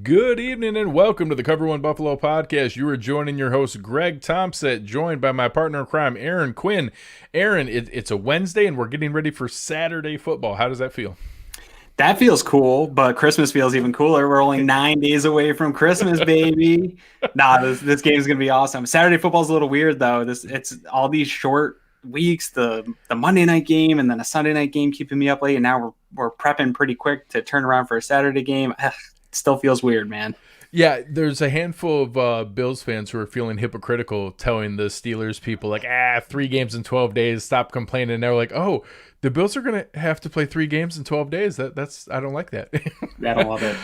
Good evening and welcome to the Cover One Buffalo podcast. You are joining your host, Greg Tompsett, joined by my partner in crime, Aaron Quinn. Aaron, it's a Wednesday and we're getting ready for Saturday football. How does that feel? That feels cool, but Christmas feels even cooler. We're only 9 days away from Christmas, baby. This game is gonna be awesome. Saturday football's a little weird though. It's all these short weeks, the Monday night game and then a Sunday night game keeping me up late, and now we're prepping pretty quick to turn around for a Saturday game. It still feels weird, man. Yeah, there's a handful of Bills fans who are feeling hypocritical telling the Steelers people like, 3 games in 12 days, stop complaining. And they're like, oh, the Bills are going to have to play 3 games in 12 days. That's I don't like that. I don't love it.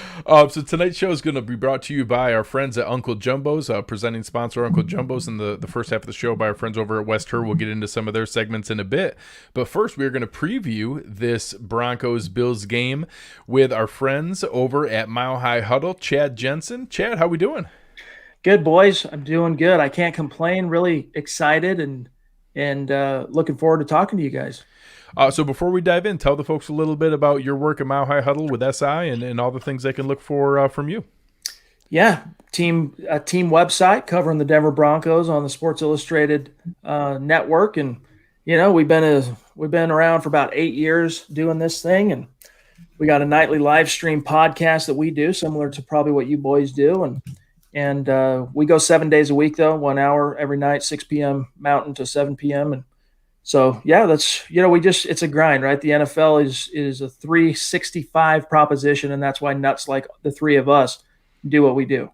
So tonight's show is going to be brought to you by our friends at Uncle Jumbo's, presenting sponsor Uncle Jumbo's in the first half of the show by our friends over at West Her. We'll get into some of their segments in a bit. But first, we're going to preview this Broncos-Bills game with our friends over at Mile High Huddle, Chad Jensen. Chad, how we doing? Good, boys. I'm doing good. I can't complain. Really excited and looking forward to talking to you guys. So before we dive in, tell the folks a little bit about your work at Mile High Huddle with SI and all the things they can look for from you. Yeah, team website covering the Denver Broncos on the Sports Illustrated network, and we've been around for about 8 years doing this thing, and we got a nightly live stream podcast that we do, similar to probably what you boys do, and we go 7 days a week though, 1 hour every night, 6 p.m. Mountain to 7 p.m. and so, yeah, that's, it's a grind, right? The NFL is a 365 proposition, and that's why nuts like the three of us do what we do.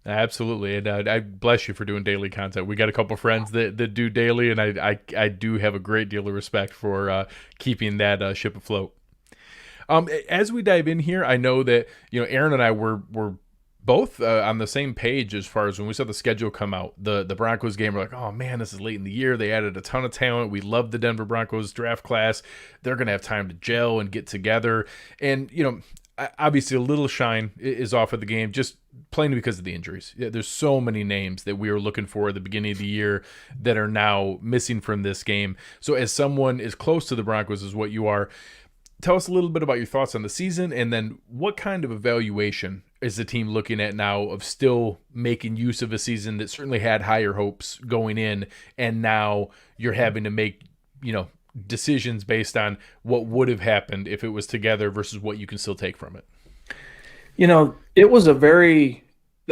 Absolutely. And I bless you for doing daily content. We got a couple friends that do daily, and I do have a great deal of respect for keeping that ship afloat. As we dive in here, I know that, Aaron and I were both on the same page as far as when we saw the schedule come out. The Broncos game, we're like, oh man, this is late in the year. They added a ton of talent. We love the Denver Broncos draft class. They're going to have time to gel and get together. And, obviously a little shine is off of the game, just plainly because of the injuries. Yeah, there's so many names that we were looking for at the beginning of the year that are now missing from this game. So as someone as close to the Broncos as what you are, tell us a little bit about your thoughts on the season, and then what kind of evaluation is the team looking at now of still making use of a season that certainly had higher hopes going in, and now you're having to make, decisions based on what would have happened if it was together versus what you can still take from it? It was the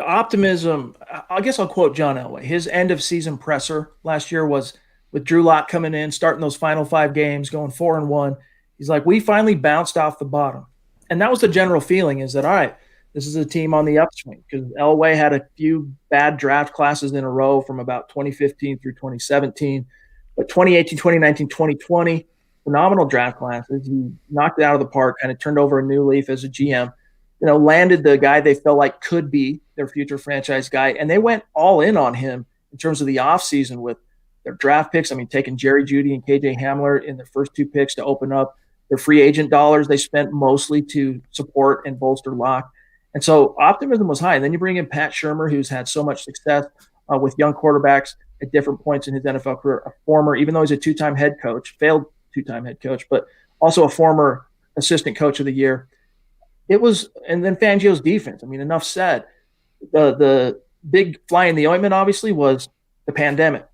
optimism, I guess I'll quote John Elway. His end of season presser last year was with Drew Lock coming in, starting those final 5 games, going 4-1. He's like, we finally bounced off the bottom. And that was the general feeling, is that, all right, this is a team on the upswing, because Elway had a few bad draft classes in a row from about 2015 through 2017. But 2018, 2019, 2020, phenomenal draft classes. He knocked it out of the park, kind of turned over a new leaf as a GM, landed the guy they felt like could be their future franchise guy. And they went all in on him in terms of the offseason with their draft picks. I mean, taking Jerry Jeudy and KJ Hamler in their first 2 picks to open up their free agent dollars they spent mostly to support and bolster Locke. And so optimism was high. And then you bring in Pat Shurmur, who's had so much success with young quarterbacks at different points in his NFL career, a former, even though he's a 2-time head coach, failed 2-time head coach, but also a former assistant coach of the year. And then Fangio's defense. I mean, enough said. The big fly in the ointment, obviously, was the pandemic,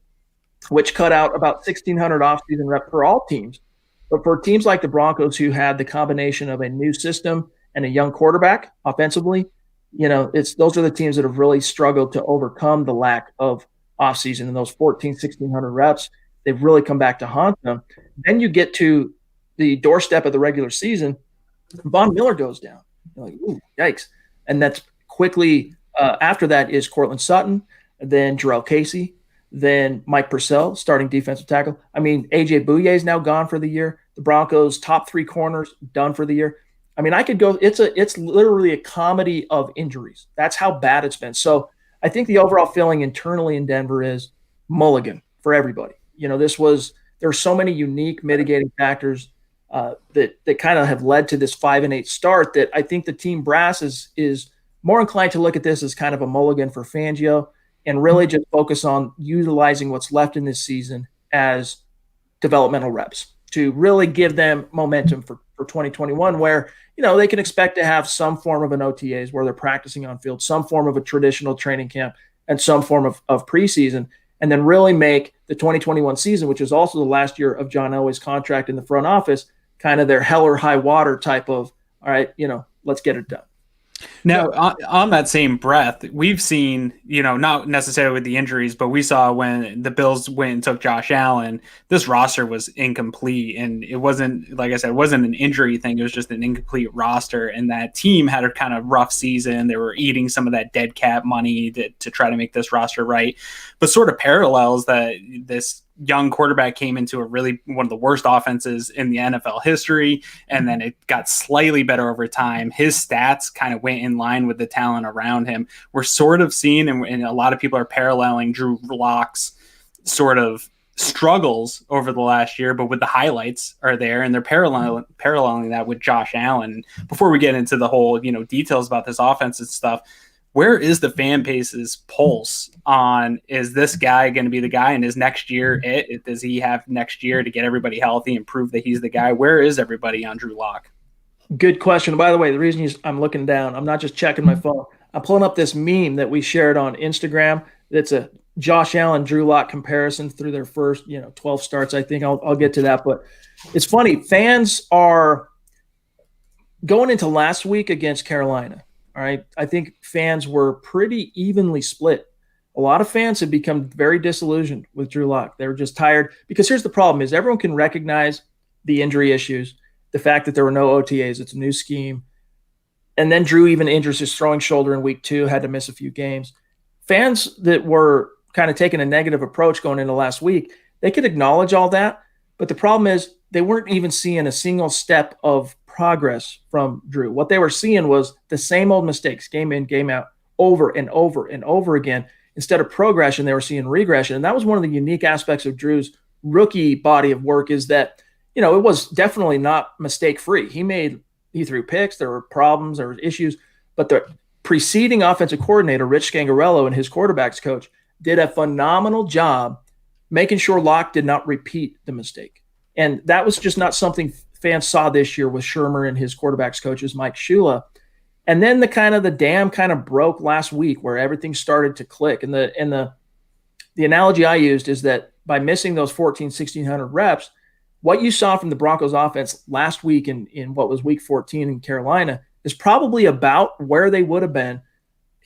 which cut out about 1,600 offseason reps for all teams. But for teams like the Broncos, who had the combination of a new system and a young quarterback offensively, those are the teams that have really struggled to overcome the lack of offseason and those 1,600 reps. They've really come back to haunt them. Then you get to the doorstep of the regular season, Von Miller goes down. You're like, ooh, yikes. And that's quickly after that is Cortland Sutton, then Jarrell Casey, then Mike Purcell, starting defensive tackle. I mean, A.J. Bouye is now gone for the year. The Broncos' top 3 corners done for the year. I mean, I could go. It's literally a comedy of injuries. That's how bad it's been. So I think the overall feeling internally in Denver is mulligan for everybody. There are so many unique mitigating factors that kind of have led to this 5-8 start that I think the team brass is more inclined to look at this as kind of a mulligan for Fangio and really just focus on utilizing what's left in this season as developmental reps to really give them momentum for for 2021, where, they can expect to have some form of an OTAs where they're practicing on field, some form of a traditional training camp, and some form of preseason, and then really make the 2021 season, which is also the last year of John Elway's contract in the front office, kind of their hell or high water type of, all right, let's get it done. Now, on that same breath, we've seen, not necessarily with the injuries, but we saw when the Bills went and took Josh Allen, this roster was incomplete. And it wasn't, like I said, it wasn't an injury thing. It was just an incomplete roster. And that team had a kind of rough season. They were eating some of that dead cap money to try to make this roster right. But sort of parallels that this young quarterback came into one of the worst offenses in the NFL history, and then it got slightly better over time. His stats kind of went in line with the talent around him. We're sort of seeing, and a lot of people are paralleling Drew Lock's sort of struggles over the last year, but with the highlights are there, and they're paralleling that with Josh Allen. Before we get into the whole, details about this offense and stuff, where is the fan base's pulse on, is this guy going to be the guy, and is next year it? Does he have next year to get everybody healthy and prove that he's the guy? Where is everybody on Drew Lock? Good question. By the way, the reason I'm looking down, I'm not just checking my phone. I'm pulling up this meme that we shared on Instagram. It's a Josh Allen, Drew Lock comparison through their first, 12 starts. I think I'll get to that, but it's funny. Fans are going into last week against Carolina. All right. I think fans were pretty evenly split. A lot of fans have become very disillusioned with Drew Lock. They were just tired, because here's the problem is everyone can recognize the injury issues, the fact that there were no OTAs, it's a new scheme. And then Drew even injures his throwing shoulder in week 2, had to miss a few games. Fans that were kind of taking a negative approach going into last week, they could acknowledge all that. But the problem is they weren't even seeing a single step of progress from Drew. What they were seeing was the same old mistakes, game in, game out, over and over and over again. Instead of progression, they were seeing regression. And that was one of the unique aspects of Drew's rookie body of work, is that, it was definitely not mistake-free. He threw picks, there were problems, there were issues, but the preceding offensive coordinator, Rich Scangarello, and his quarterbacks coach did a phenomenal job making sure Lock did not repeat the mistake. And that was just not something fans saw this year with Shermer and his quarterbacks coaches, Mike Shula. And then the dam kind of broke last week, where everything started to click. And the analogy I used is that by missing those 1,600 reps, what you saw from the Broncos offense last week in what was week 14 in Carolina is probably about where they would have been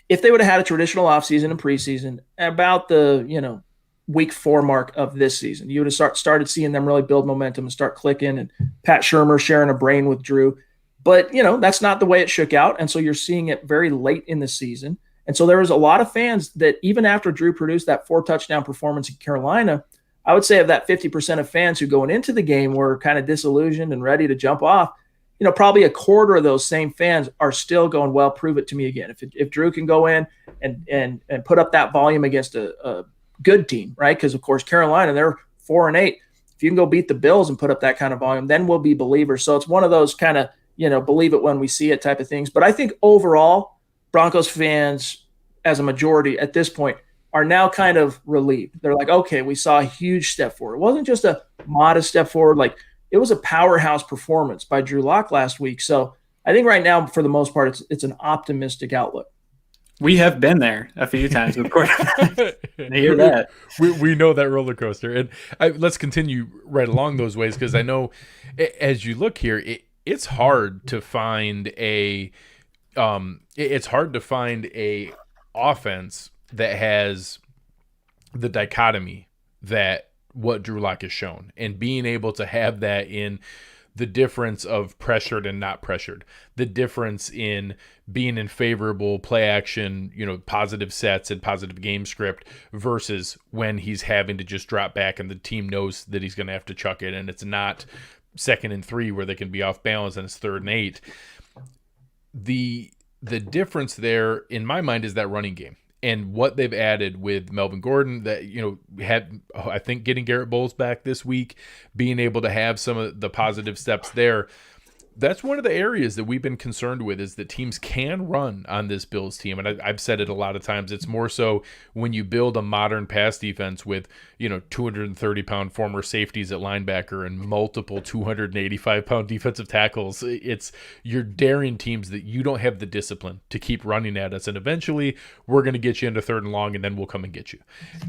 if they would have had a traditional offseason and preseason, about the, week 4 mark of this season. You would have started seeing them really build momentum and start clicking, and Pat Shermer sharing a brain with Drew. But, that's not the way it shook out. And so you're seeing it very late in the season. And so there was a lot of fans that even after Drew produced that 4-touchdown performance in Carolina, I would say of that 50% of fans who going into the game were kind of disillusioned and ready to jump off, probably a quarter of those same fans are still going, well, prove it to me again. If Drew can go in and put up that volume against a good team, right? Because, of course, Carolina, they're 4-8. If you can go beat the Bills and put up that kind of volume, then we'll be believers. So it's one of those kind of, believe it when we see it type of things. But I think overall, Broncos fans, as a majority at this point, are now kind of relieved. They're like, okay, we saw a huge step forward. It wasn't just a modest step forward. Like, it was a powerhouse performance by Drew Lock last week. So I think right now, for the most part, it's an optimistic outlook. We have been there a few times with quarterbacks. I hear that. We know that roller coaster. And let's continue right along those ways, because I know as you look here, it's hard to find a offense that has the dichotomy that what Drew Lock has shown, and being able to have that in the difference of pressured and not pressured, the difference in being in favorable play action, positive sets and positive game script, versus when he's having to just drop back and the team knows that he's going to have to chuck it, and it's not 2nd and 3 where they can be off balance and it's 3rd and 8. The difference there in my mind is that running game. And what they've added with Melvin Gordon, that, had, I think, getting Garrett Bowles back this week, being able to have some of the positive steps there. That's one of the areas that we've been concerned with, is that teams can run on this Bills team. And I've said it a lot of times. It's more so when you build a modern pass defense with, 230-pound former safeties at linebacker and multiple 285-pound defensive tackles. You're daring teams that you don't have the discipline to keep running at us. And eventually we're going to get you into third and long, and then we'll come and get you.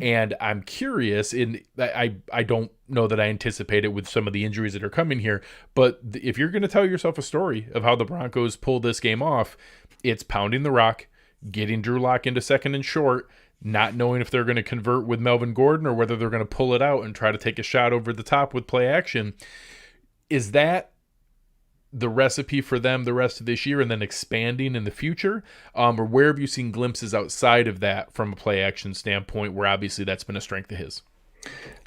And I'm curious, I don't know that I anticipate it with some of the injuries that are coming here, but if you're going to tell yourself a story of how the Broncos pull this game off, it's pounding the rock, getting Drew Lock into second and short, not knowing if they're going to convert with Melvin Gordon or whether they're going to pull it out and try to take a shot over the top with play action. Is that the recipe for them the rest of this year and then expanding in the future? Or where have you seen glimpses outside of that from a play action standpoint, where obviously that's been a strength of his?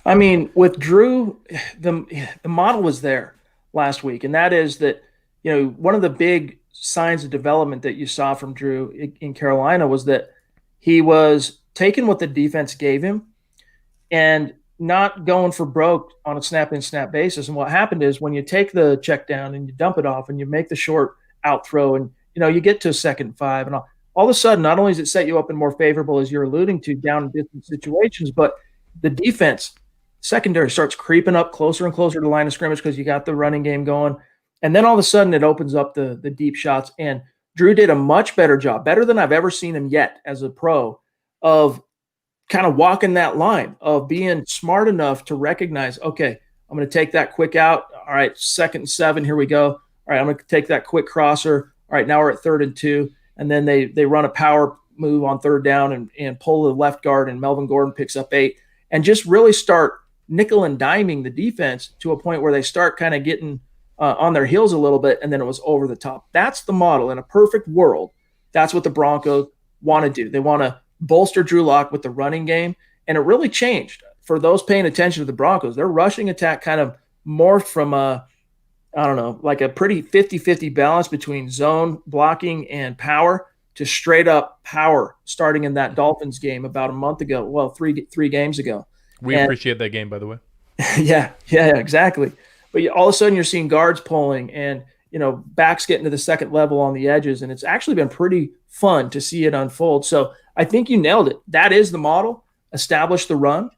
I mean, with Drew, the model was there last week, and that is that, one of the big signs of development that you saw from Drew in Carolina was that he was taking what the defense gave him and not going for broke on a snap-in, snap basis. And what happened is, when you take the check down and you dump it off and you make the short out throw and, you get to a 2nd and 5, and all of a sudden, not only does it set you up in more favorable, as you're alluding to, down in different situations, but the defense secondary starts creeping up closer and closer to the line of scrimmage because you got the running game going. And then all of a sudden it opens up the deep shots. And Drew did a much better job, better than I've ever seen him yet as a pro, of kind of walking that line, of being smart enough to recognize, okay, I'm going to take that quick out. All right, 2nd and 7, here we go. All right, I'm going to take that quick crosser. All right, now we're at 3rd and 2. And then they run a power move on 3rd down and pull the left guard, and Melvin Gordon picks up 8. And just really start nickel and diming the defense to a point where they start kind of getting on their heels a little bit, and then it was over the top. That's the model. In a perfect world, that's what the Broncos want to do. They want to bolster Drew Lock with the running game, and it really changed. For those paying attention to the Broncos, their rushing attack kind of morphed from like a pretty 50-50 balance between zone blocking and power to straight up power, starting in that Dolphins game about a month ago. Well, three games ago. We appreciate that game, by the way. Yeah, exactly. But all of a sudden you're seeing guards pulling and, backs getting to the second level on the edges. And it's actually been pretty fun to see it unfold. So I think you nailed it. That is the model. Establish the run.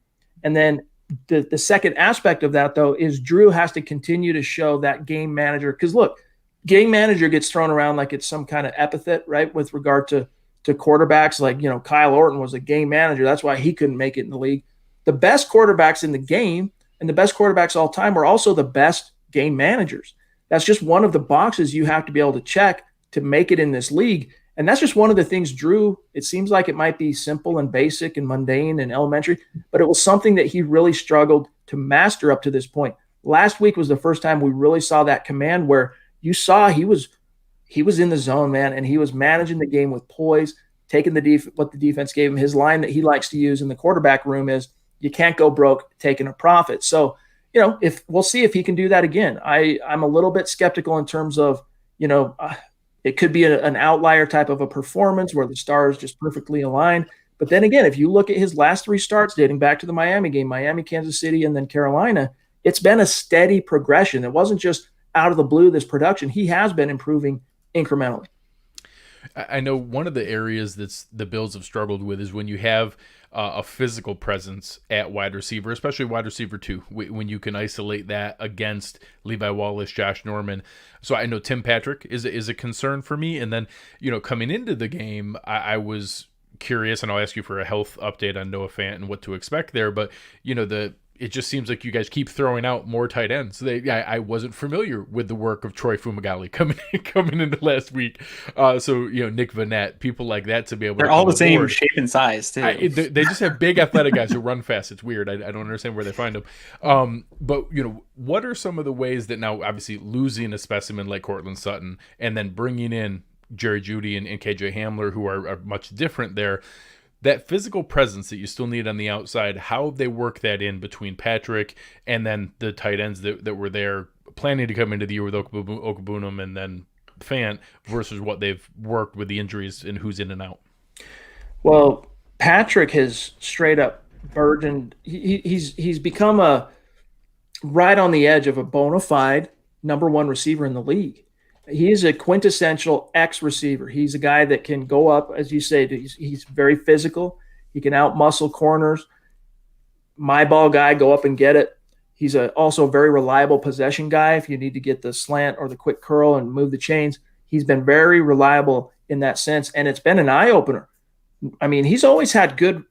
And then the second aspect of that, though, is Drew has to continue to show that game manager. Because, look, game manager gets thrown around like it's some kind of epithet, right, with regard to quarterbacks. Like, Kyle Orton was a game manager. That's why he couldn't make it in the league. The best quarterbacks in the game and the best quarterbacks all time are also the best game managers. That's just one of the boxes you have to be able to check to make it in this league. And that's just one of the things Drew, it seems like it might be simple and basic and mundane and elementary, but it was something that he really struggled to master up to this point. Last week was the first time we really saw that command where you saw he was in the zone, man, and he was managing the game with poise, taking what the defense gave him. His line that he likes to use in the quarterback room is, you can't go broke taking a profit. So, if we'll see if he can do that again. I'm a little bit skeptical in terms of, it could be an outlier type of a performance where the stars just perfectly align. But then again, if you look at his last 3 starts dating back to the Miami game, Miami, Kansas City, and then Carolina, it's been a steady progression. It wasn't just out of the blue, this production. He has been improving incrementally. I know one of the areas that's the Bills have struggled with is when you have a physical presence at wide receiver, especially wide receiver 2, when you can isolate that against Levi Wallace, Josh Norman. So I know Tim Patrick is a concern for me. And then, coming into the game, I was curious, and I'll ask you for a health update on Noah Fant and what to expect there. But, it just seems like you guys keep throwing out more tight ends. I wasn't familiar with the work of Troy Fumagalli coming into last week. So Nick Vanette, people like that, to be able. They're all the same shape and size too. They just have big athletic guys who run fast. It's weird. I don't understand where they find them. But what are some of the ways that now, obviously losing a specimen like Cortland Sutton and then bringing in Jerry Jeudy and KJ Hamler, who are much different there, that physical presence that you still need on the outside, how they work that in between Patrick and then the tight ends that were there planning to come into the year with Okabunum and then Fant versus what they've worked with the injuries and who's in and out? Well, Patrick has straight up burgeoned. He's become a right on the edge of a bona fide number 1 receiver in the league. He's a quintessential X receiver. He's a guy that can go up, as you say, he's very physical. He can out muscle corners. My ball guy, go up and get it. He's also a very reliable possession guy. If you need to get the slant or the quick curl and move the chains, he's been very reliable in that sense. And it's been an eye opener. I mean, he's always had good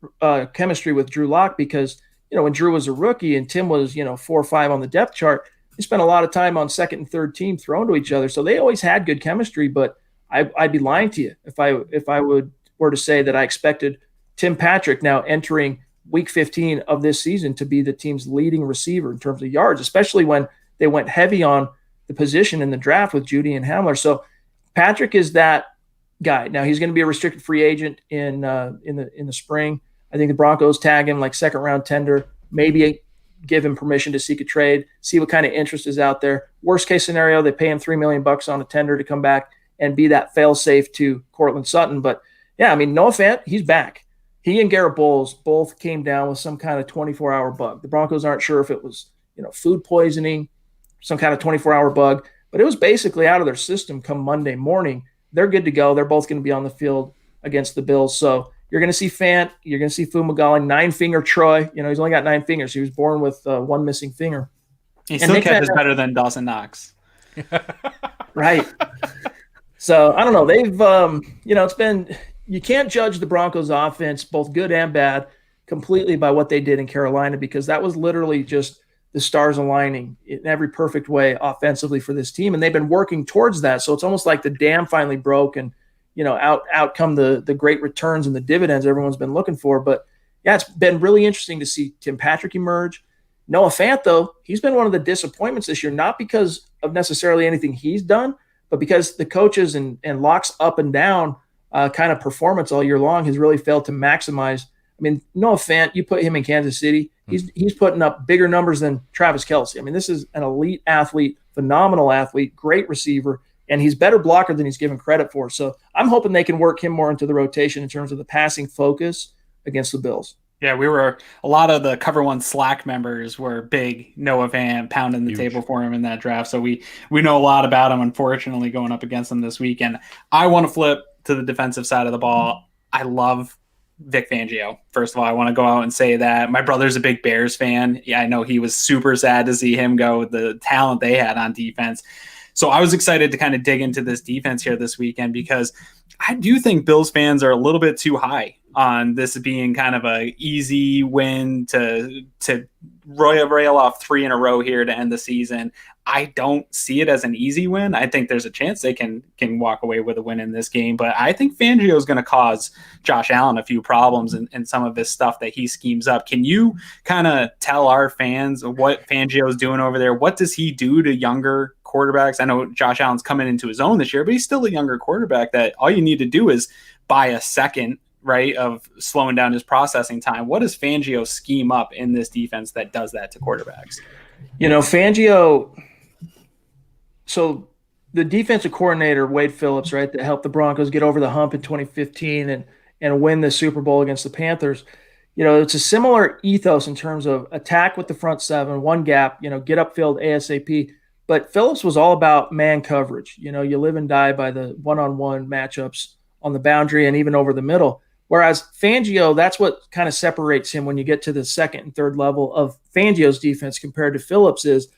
chemistry with Drew Lock because, when Drew was a rookie and Tim was, 4 or 5 on the depth chart, they spent a lot of time on second and third team thrown to each other. So they always had good chemistry, but I'd be lying to you if I were to say that I expected Tim Patrick now entering week 15 of this season to be the team's leading receiver in terms of yards, especially when they went heavy on the position in the draft with Judy and Hamler. So Patrick is that guy. Now he's going to be a restricted free agent in the spring. I think the Broncos tag him like second round tender, maybe give him permission to seek a trade, see what kind of interest is out there. Worst case scenario, they pay him $3 million on a tender to come back and be that fail safe to Cortland Sutton. But yeah, I mean, Noah Fant, he's back. He and Garrett Bowles both came down with some kind of 24-hour bug. The Broncos aren't sure if it was, food poisoning, some kind of 24-hour bug, but it was basically out of their system come Monday morning. They're good to go. They're both going to be on the field against the Bills. So you're going to see Fant. You're going to see Fumagalli, 9-finger Troy. He's only got 9 fingers. He was born with one missing finger. He still catches better than Dawson Knox. Right. So I don't know. They've, it's been – you can't judge the Broncos offense, both good and bad, completely by what they did in Carolina because that was literally just the stars aligning in every perfect way offensively for this team. And they've been working towards that. So it's almost like the dam finally broke and, out come the great returns and the dividends everyone's been looking for. But yeah, it's been really interesting to see Tim Patrick emerge. Noah Fant, though, he's been one of the disappointments this year, not because of necessarily anything he's done, but because the coaches and Locke's up and down kind of performance all year long has really failed to maximize. I mean, Noah Fant, you put him in Kansas City, he's putting up bigger numbers than Travis Kelce. I mean, this is an elite athlete, phenomenal athlete, great receiver, and he's better blocker than he's given credit for. So I'm hoping they can work him more into the rotation in terms of the passing focus against the Bills. Yeah, a lot of the Cover One Slack members were big Noah Fant pounding the table for him in that draft. So we know a lot about him, unfortunately, going up against him this weekend. I want to flip to the defensive side of the ball. I love Vic Fangio. First of all, I want to go out and say that my brother's a big Bears fan. Yeah, I know he was super sad to see him go with the talent they had on defense. So I was excited to kind of dig into this defense here this weekend because I do think Bills fans are a little bit too high on this being kind of a easy win to rail off 3 in a row here to end the season. I don't see it as an easy win. I think there's a chance they can walk away with a win in this game, but I think Fangio is going to cause Josh Allen a few problems in some of this stuff that he schemes up. Can you kind of tell our fans what Fangio is doing over there? What does he do to younger quarterbacks? I know Josh Allen's coming into his own this year, but he's still a younger quarterback that all you need to do is buy a second, right, of slowing down his processing time. What does Fangio scheme up in this defense that does that to quarterbacks? Fangio, so the defensive coordinator, Wade Phillips, right, that helped the Broncos get over the hump in 2015 and win the Super Bowl against the Panthers. It's a similar ethos in terms of attack with the front seven, one gap, get upfield ASAP. But Phillips was all about man coverage. You live and die by the one-on-one matchups on the boundary and even over the middle. Whereas Fangio, that's what kind of separates him when you get to the second and third level of Fangio's defense compared to Phillips is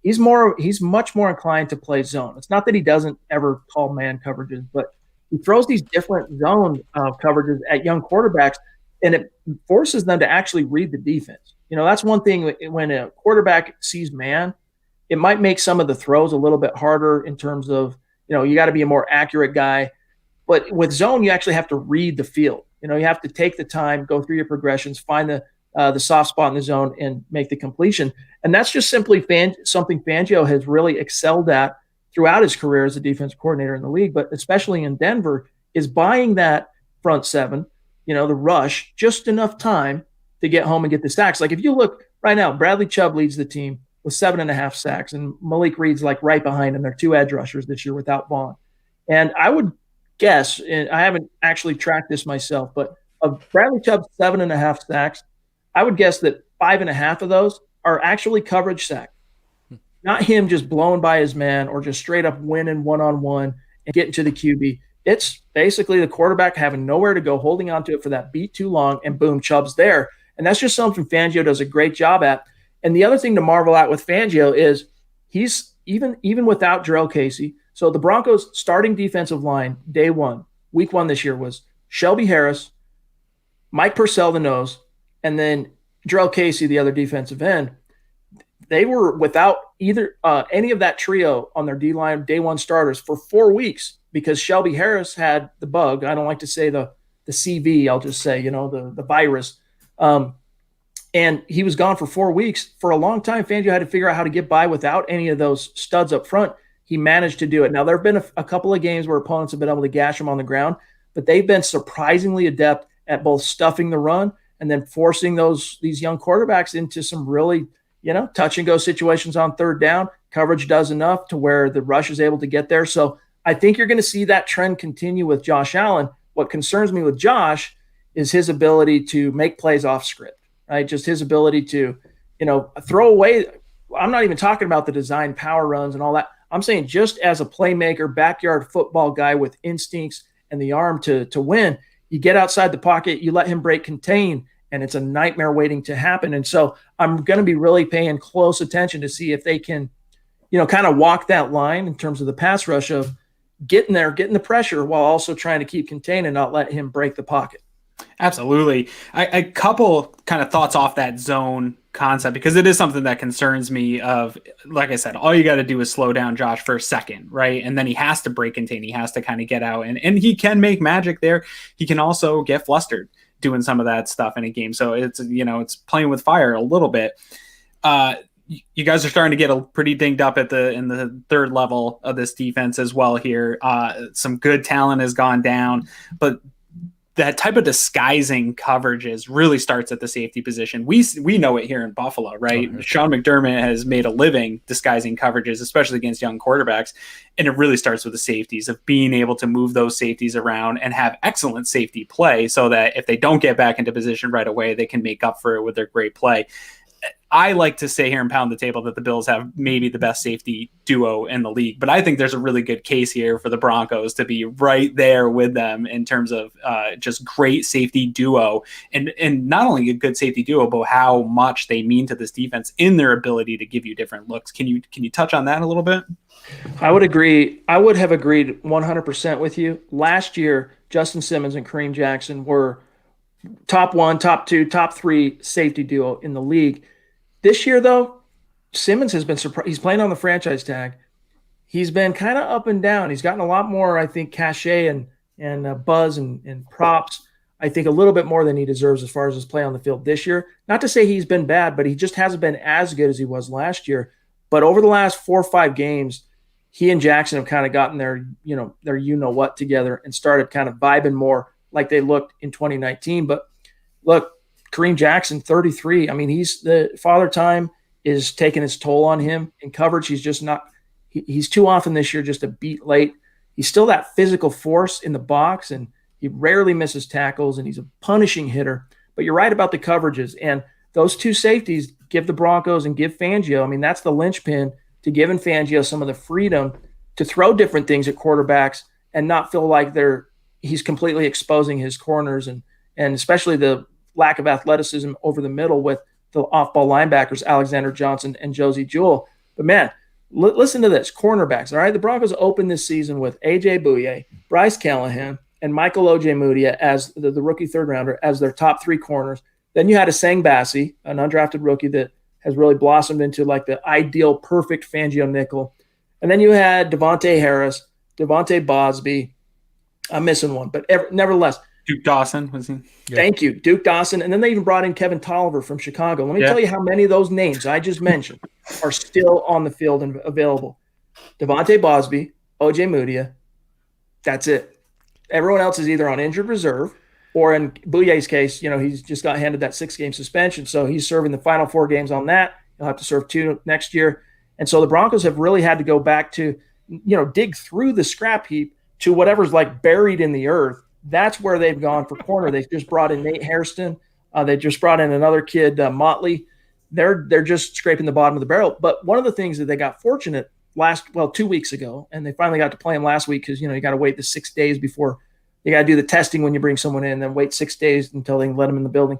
he's much more inclined to play zone. It's not that he doesn't ever call man coverages, but he throws these different zone coverages at young quarterbacks, and it forces them to actually read the defense. That's one thing when a quarterback sees man, it might make some of the throws a little bit harder in terms of, you got to be a more accurate guy. But with zone, you actually have to read the field. You have to take the time, go through your progressions, find the soft spot in the zone, and make the completion. And that's just simply something Fangio has really excelled at throughout his career as a defensive coordinator in the league, but especially in Denver, is buying that front seven, the rush, just enough time to get home and get the sacks. Like if you look right now, Bradley Chubb leads the team with 7.5 sacks, and Malik Reed's like right behind him. They're 2 edge rushers this year without Vaughn. And I would guess, and I haven't actually tracked this myself, but of Bradley Chubb's 7.5 sacks, I would guess that 5.5 of those are actually coverage sacks. not him just blowing by his man or just straight up winning one-on-one and getting to the QB. It's basically the quarterback having nowhere to go, holding on to it for that beat too long, and boom, Chubb's there. And that's just something Fangio does a great job at. And the other thing to marvel at with Fangio is he's even without Jarrell Casey. So the Broncos starting defensive line, day one, week one this year was Shelby Harris, Mike Purcell, the nose, and then Jarrell Casey, the other defensive end. They were without either any of that trio on their D-line day one starters for 4 weeks because Shelby Harris had the bug. I don't like to say the CV. I'll just say, the virus. And he was gone for 4 weeks. For a long time, Fangio had to figure out how to get by without any of those studs up front. He managed to do it. Now, there have been a couple of games where opponents have been able to gash him on the ground, but they've been surprisingly adept at both stuffing the run and then forcing these young quarterbacks into some really touch and go situations on third down. Coverage does enough to where the rush is able to get there. So I think you're going to see that trend continue with Josh Allen. What concerns me with Josh is his ability to make plays off script, right? Just his ability to, throw away. I'm not even talking about the design power runs and all that. I'm saying just as a playmaker, backyard football guy with instincts and the arm to win, you get outside the pocket, you let him break contain, and it's a nightmare waiting to happen. And so I'm going to be really paying close attention to see if they can, kind of walk that line in terms of the pass rush of getting there, getting the pressure while also trying to keep contained and not let him break the pocket. Absolutely. A couple kind of thoughts off that zone concept, because it is something that concerns me of, like I said, all you got to do is slow down Josh for a second, right? And then he has to break contain. He has to kind of get out and he can make magic there. He can also get flustered doing some of that stuff in a game. So it's, it's playing with fire a little bit. You guys are starting to get pretty dinged up in the third level of this defense as well here. Some good talent has gone down, but that type of disguising coverages really starts at the safety position. We know it here in Buffalo, right? Okay. Sean McDermott has made a living disguising coverages, especially against young quarterbacks. And it really starts with the safeties, of being able to move those safeties around and have excellent safety play so that if they don't get back into position right away, they can make up for it with their great play. I like to say here and pound the table that the Bills have maybe the best safety duo in the league, but I think there's a really good case here for the Broncos to be right there with them in terms of just great safety duo and not only a good safety duo, but how much they mean to this defense in their ability to give you different looks. Can you touch on that a little bit? I would agree. I would have agreed 100% with you. Last year, Justin Simmons and Kareem Jackson were top 1, top 2, top 3 safety duo in the league. This year, though, Simmons has been surprised. He's playing on the franchise tag. He's been kind of up and down. He's gotten a lot more, I think, cachet and buzz and props. I think a little bit more than he deserves as far as his play on the field this year. Not to say he's been bad, but he just hasn't been as good as he was last year. But over the last 4 or 5 games, he and Jackson have kind of gotten their what together and started kind of vibing more like they looked in 2019. But look, Kareem Jackson, 33. I mean, he's the father time is taking its toll on him in coverage. He's just not, he's too often this year just a beat late. He's still that physical force in the box and he rarely misses tackles and he's a punishing hitter. But you're right about the coverages. And those 2 safeties give the Broncos and give Fangio, I mean, that's the linchpin to giving Fangio some of the freedom to throw different things at quarterbacks and not feel like he's completely exposing his corners and especially the lack of athleticism over the middle with the off-ball linebackers, Alexander Johnson and Josie Jewell. But, man, listen to this. Cornerbacks, all right? The Broncos opened this season with A.J. Bouye, Bryce Callahan, and Michael Ojemudia as the rookie third-rounder as their top 3 corners. Then you had Asang Bassi, an undrafted rookie that has really blossomed into like the ideal, perfect Fangio nickel. And then you had Devontae Harris, Devontae Bosby. I'm missing one, but nevertheless – Duke Dawson, was he? Yeah. Thank you, Duke Dawson. And then they even brought in Kevin Tolliver from Chicago. Let me tell you how many of those names I just mentioned are still on the field and available. Devontae Bosby, Ojemudia. That's it. Everyone else is either on injured reserve or in Bouye's case, he's just got handed that 6-game suspension. So he's serving the final 4 games on that. He'll have to serve 2 next year. And so the Broncos have really had to go back to, dig through the scrap heap to whatever's like buried in the earth. That's where they've gone for corner. They just brought in Nate Hairston. They just brought in another kid, Motley. they're just scraping the bottom of the barrel. But one of the things that they got fortunate 2 weeks ago, and they finally got to play him last week because, you got to wait the 6 days before you got to do the testing when you bring someone in, then wait 6 days until they can let them in the building.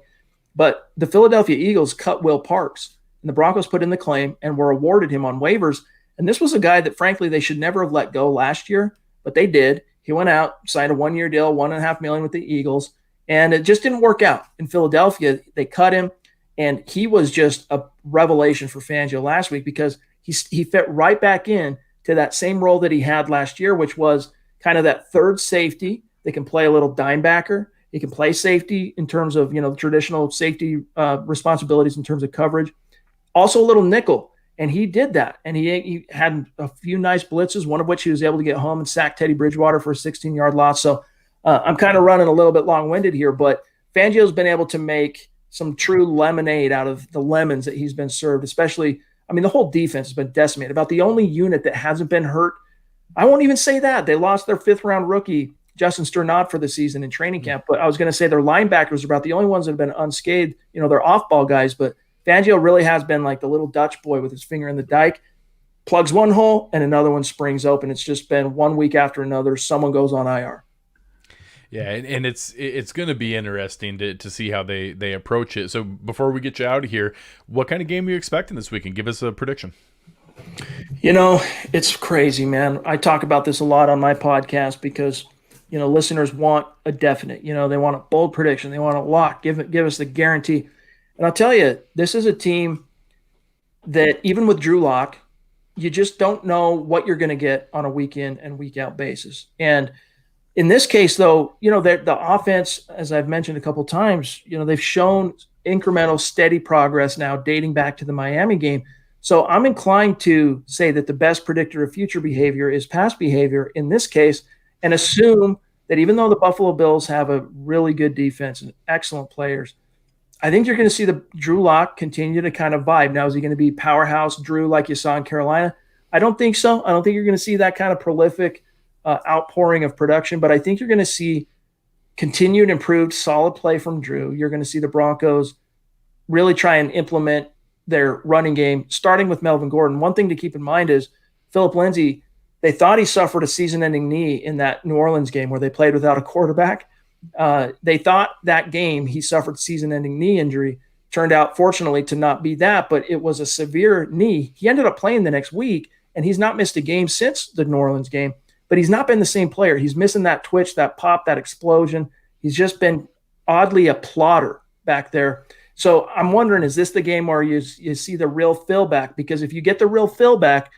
But the Philadelphia Eagles cut Will Parks, and the Broncos put in the claim and were awarded him on waivers. And this was a guy that, frankly, they should never have let go last year, but they did. He went out, signed a 1-year deal, $1.5 million with the Eagles, and it just didn't work out. In Philadelphia, they cut him, and he was just a revelation for Fangio last week because he fit right back in to that same role that he had last year, which was kind of that third safety. They can play a little dime backer. He can play safety in terms of, traditional safety responsibilities in terms of coverage. Also a little nickel, and he did that. And he had a few nice blitzes, one of which he was able to get home and sack Teddy Bridgewater for a 16-yard loss. So I'm kind of running a little bit long-winded here, but Fangio's been able to make some true lemonade out of the lemons that he's been served, especially – the whole defense has been decimated. About the only unit that hasn't been hurt, I won't even say that. They lost their 5th-round rookie, Justin Sternad, for the season in training camp. But I was going to say their linebackers are about the only ones that have been unscathed. They're off-ball guys. But Fangio really has been like the little Dutch boy with his finger in the dike. Plugs one hole and another one springs open. It's just been 1 week after another. Someone goes on IR. Yeah, and it's going to be interesting to see how they approach it. So before we get you out of here, what kind of game are you expecting this weekend? Give us a prediction. It's crazy, man. I talk about this a lot on my podcast because, listeners want a definite. They want a bold prediction. They want a lock. Give us the guarantee. And I'll tell you, this is a team that even with Drew Lock, you just don't know what you're going to get on a week in and week out basis. And in this case, though, the offense, as I've mentioned a couple of times, they've shown incremental, steady progress now dating back to the Miami game. So I'm inclined to say that the best predictor of future behavior is past behavior in this case, and assume that even though the Buffalo Bills have a really good defense and excellent players, I think you're going to see the Drew Lock continue to kind of vibe. Now, is he going to be powerhouse Drew like you saw in Carolina? I don't think so. I don't think you're going to see that kind of prolific outpouring of production, but I think you're going to see continued improved solid play from Drew. You're going to see the Broncos really try and implement their running game, starting with Melvin Gordon. One thing to keep in mind is Philip Lindsay, they thought he suffered a season-ending knee in that New Orleans game where they played without a quarterback. They thought that game he suffered season-ending knee injury. Turned out, fortunately, to not be that, but it was a severe knee. He ended up playing the next week, and he's not missed a game since the New Orleans game. But he's not been the same player. He's missing that twitch, that pop, that explosion. He's just been oddly a plotter back there. So I'm wondering, is this the game where you see the real Phil back? Because if you get the real Phil back,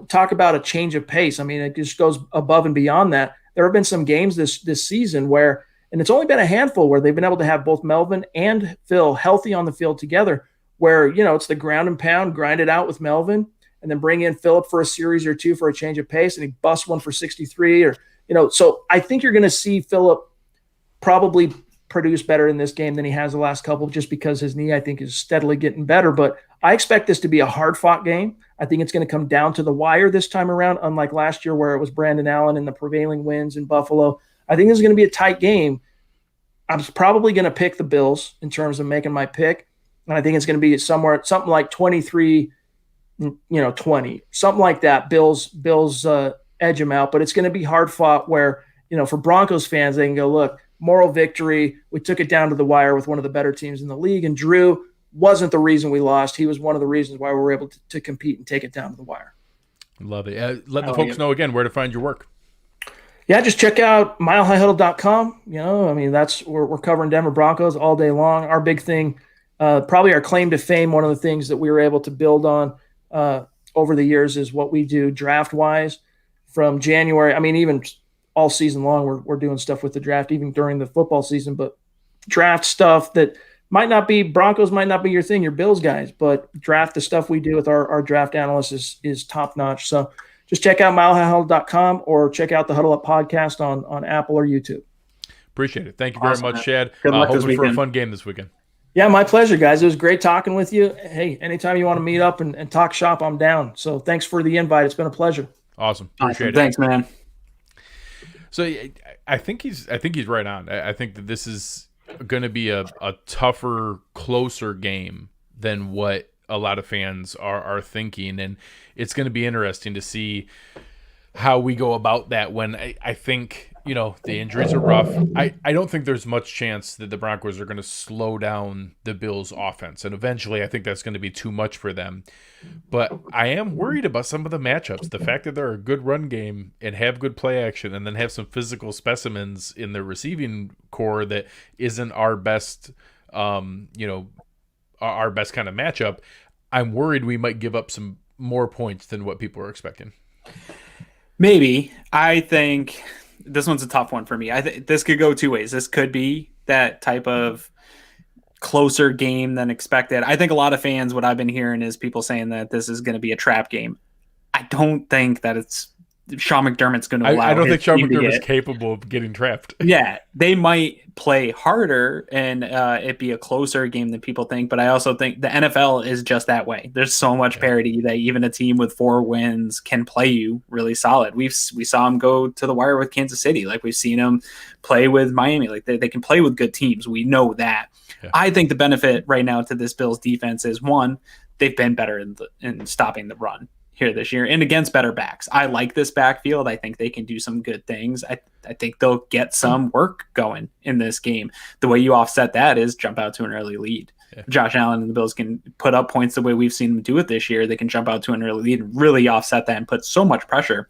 talk about a change of pace. It just goes above and beyond that. There have been some games this season where, and it's only been a handful where they've been able to have both Melvin and Phil healthy on the field together, where, it's the ground and pound, grind it out with Melvin, and then bring in Phillip for a series or two for a change of pace, and he busts one for 63 so I think you're going to see Phillip probably produce better in this game than he has the last couple, just because his knee, I think, is steadily getting better. But I expect this to be a hard-fought game. I think it's going to come down to the wire this time around, unlike last year where it was Brandon Allen and the prevailing winds in Buffalo. I think this is going to be a tight game. I'm probably going to pick the Bills in terms of making my pick, and I think it's going to be something like 23 20, something like that. Bills edge them out, but it's going to be hard fought where, for Broncos fans, they can go, look, moral victory. We took it down to the wire with one of the better teams in the league, and Drew wasn't the reason we lost. He was one of the reasons why we were able to compete and take it down to the wire. Love it. Let the folks know again where to find your work. Yeah, just check out milehighhuddle.com. That's we're covering Denver Broncos all day long. Our big thing, probably our claim to fame, one of the things that we were able to build on over the years is what we do draft wise from January. Even all season long, we're doing stuff with the draft, even during the football season, but draft stuff that Broncos might not be your thing, your Bills guys, but draft, the stuff we do with our draft analysts is top notch. So just check out milehighhuddle.com or check out the Huddle Up podcast on Apple or YouTube. Appreciate it. Thank you very much, Shad. Good luck this hoping for a weekend. fun game this weekend. Yeah, my pleasure, guys. It was great talking with you. Hey, anytime you want to meet up and talk shop, I'm down. So thanks for the invite. It's been a pleasure. Awesome. Appreciate it. Thanks, man. So I think he's right on. I think that this is going to be a tougher, closer game than what a lot of fans are thinking. And it's going to be interesting to see how we go about that when I think, the injuries are rough. I don't think there's much chance that the Broncos are going to slow down the Bills' offense. And eventually I think that's going to be too much for them. But I am worried about some of the matchups. The fact that they're a good run game and have good play action and then have some physical specimens in the receiving core that isn't our best, our best kind of matchup. I'm worried we might give up some more points than what people are expecting. Maybe. I think this one's a tough one for me. I think this could go two ways. This could be that type of closer game than expected. I think a lot of fans, what I've been hearing is people saying that this is going to be a trap game. I don't think that Sean McDermott's going to allow I don't think Sean team to McDermott's capable of getting trapped. Yeah, they might play harder and it be a closer game than people think. But I also think the NFL is just that way. There's so much parity that even a team with 4 wins can play you really solid. We saw them go to the wire with Kansas City. Like we've seen them play with Miami. Like they can play with good teams. We know that. Yeah. I think the benefit right now to this Bills defense is, one, they've been better in stopping the run here this year and against better backs. I like this backfield. I think they can do some good things. I think they'll get some work going in this game. The way you offset that is jump out to an early lead. Yeah. Josh Allen and the Bills can put up points the way we've seen them do it this year. They can jump out to an early lead and really offset that and put so much pressure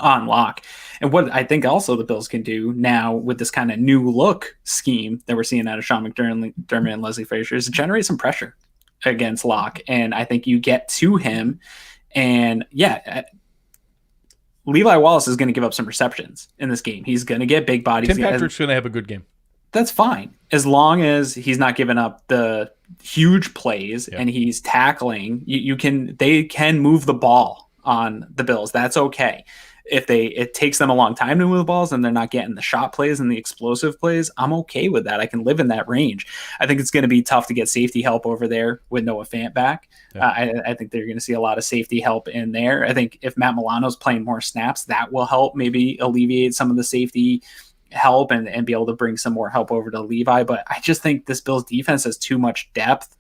on Locke. And what I think also the Bills can do now with this kind of new look scheme that we're seeing out of Sean McDermott and Leslie Frazier is to generate some pressure against Locke. And I think you get to him. And Levi Wallace is going to give up some receptions in this game. He's going to get big bodies. Tim Patrick's going to have a good game. That's fine. As long as he's not giving up the huge plays and he's tackling, they can move the ball on the Bills. That's okay. If it takes them a long time to move the balls and they're not getting the shot plays and the explosive plays, I'm okay with that. I can live in that range. I think it's going to be tough to get safety help over there with Noah Fant back. Yeah. I think they're going to see a lot of safety help in there. I think if Matt Milano's playing more snaps, that will help maybe alleviate some of the safety help and be able to bring some more help over to Levi. But I just think this Bills defense has too much depth.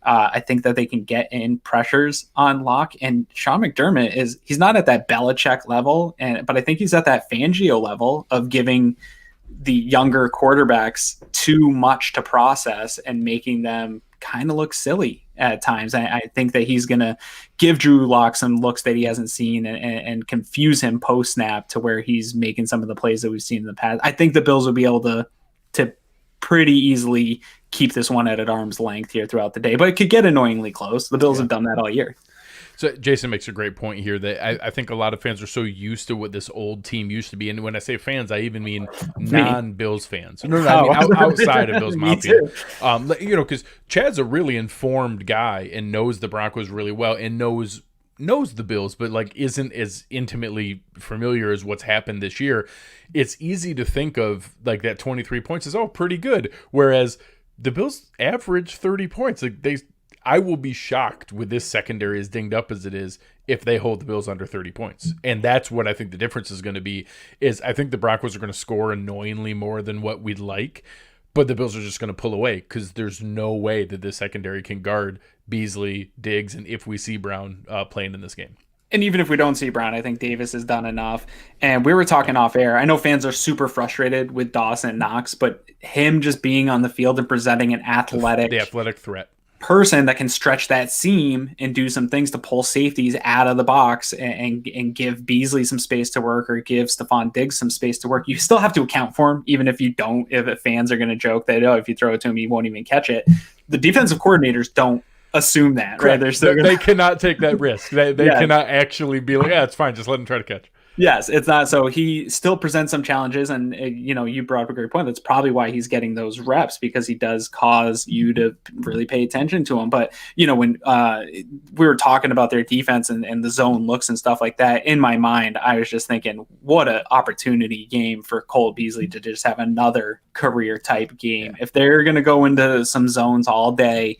I think that they can get in pressures on Locke, and Sean McDermott he's not at that Belichick level, but I think he's at that Fangio level of giving the younger quarterbacks too much to process and making them kind of look silly at times. I think that he's going to give Drew Lock some looks that he hasn't seen and confuse him post snap to where he's making some of the plays that we've seen in the past. I think the Bills will be able to pretty easily keep this one at arm's length here throughout the day, but it could get annoyingly close. The Bills have done that all year. So Jason makes a great point here that I think a lot of fans are so used to what this old team used to be. And when I say fans, I even mean non-Bills fans. No, I mean outside of Bills Mafia. Because Chad's a really informed guy and knows the Broncos really well and knows the Bills, but isn't as intimately familiar as what's happened this year. It's easy to think of that 23 points is pretty good, whereas the Bills average 30 points. I will be shocked with this secondary as dinged up as it is if they hold the Bills under 30 points. And that's what I think the difference is going to be. Is I think the Broncos are going to score annoyingly more than what we'd like, but the Bills are just going to pull away because there's no way that this secondary can guard Beasley, Diggs, and if we see Brown playing in this game. And even if we don't see Brown, I think Davis has done enough. And we were talking off air. I know fans are super frustrated with Dawson and Knox, but him just being on the field and presenting an athletic, the athletic threat person that can stretch that seam and do some things to pull safeties out of the box and give Beasley some space to work or give Stephon Diggs some space to work. You still have to account for him, even if you don't. If fans are going to joke that, if you throw it to him, he won't even catch it. The defensive coordinators don't assume that, right? They cannot take that risk. They cannot actually be like, it's fine, just let him try to catch. Yes, it's not. So he still presents some challenges, and you brought up a great point. That's probably why he's getting those reps, because he does cause you to really pay attention to him. But when we were talking about their defense and the zone looks and stuff like that, in my mind, I was just thinking, what an opportunity game for Cole Beasley to just have another career type game. Yeah. If they're going to go into some zones all day,